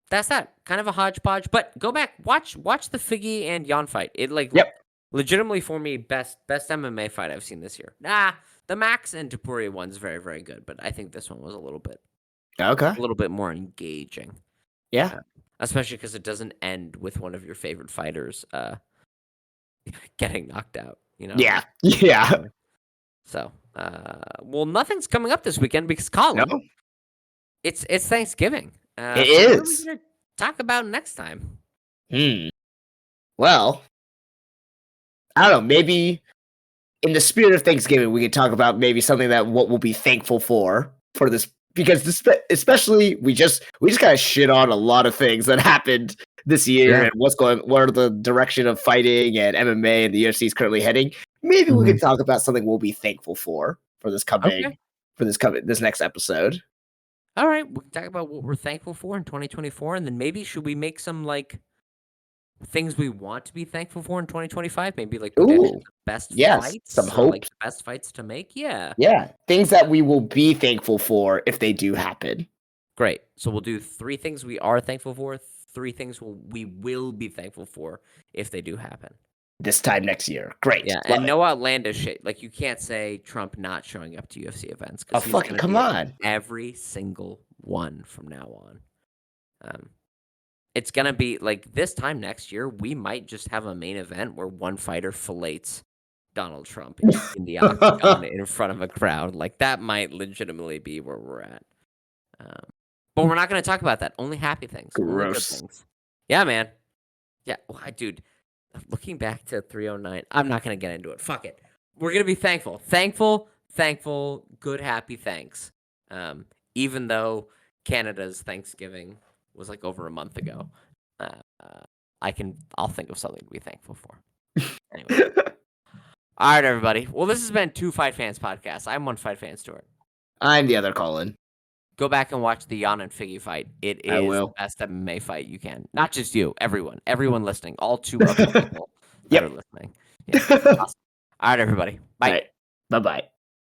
that's that. Kind of a hodgepodge, but go back, watch the Figgy and Yan fight. It, like, Yep. legitimately for me, best MMA fight I've seen this year. Nah, the Max and Topuria one's very, very good, but I think this one was Okay. a little bit more engaging, Yeah. uh, especially because it doesn't end with one of your favorite fighters, getting knocked out, you know what I mean? Yeah. Yeah. Yeah. So, well, nothing's coming up this weekend because Colin, No, it's Thanksgiving. it So what are we is. gonna talk about next time? Hmm. Well, I don't know. Maybe in the spirit of Thanksgiving, we could talk about maybe something that what we'll be thankful for this because especially we just kind of shit on a lot of things that happened this year Yeah. and where the direction of fighting and MMA and the UFC is currently heading. Maybe we Mhm. could talk about something we'll be thankful Okay. for this next episode. All right. We can talk about what we're thankful for in 2024, and then maybe should we make some like things we want to be thankful for in 2025? Maybe like predictions Ooh, of best yes, some fights or like hope. the best fights to make. Yeah. Yeah, things that we will be thankful for if they do happen Great. So we'll do three things we are thankful for, three things we will be thankful for if they do happen. this time next year. Great, Yeah, love and it. no outlandish shit. Like you can't say Trump not showing up to UFC events Oh, because he's fucking gonna come be at on. every single one from now on. Um, it's gonna be like this time next year. We might just have a main event where one fighter fillets Donald Trump in the octagon in front of a crowd. Like that might legitimately be where we're at. Um, but we're not gonna talk about that. Only happy things. Only good Gross. things. Yeah, man. Yeah, dude. Looking back to 309, I'm not gonna get into it. Fuck it. We're gonna be thankful, thankful, good, happy, thanks. Even though Canada's Thanksgiving was like over a month ago. Uh, I'll think of something to be thankful for. Anyway. All right, everybody. Well, this has been Two Fight Fans podcast. I'm one Fight Fan, Stuart. I'm the other Colin. Go back and watch the Jan and Figgy fight. It I is the will. best MMA fight you can. Not just you, everyone listening. All 2 other people that Yep. are listening. Yeah. Awesome. All right, everybody. Bye. All right. Bye-bye.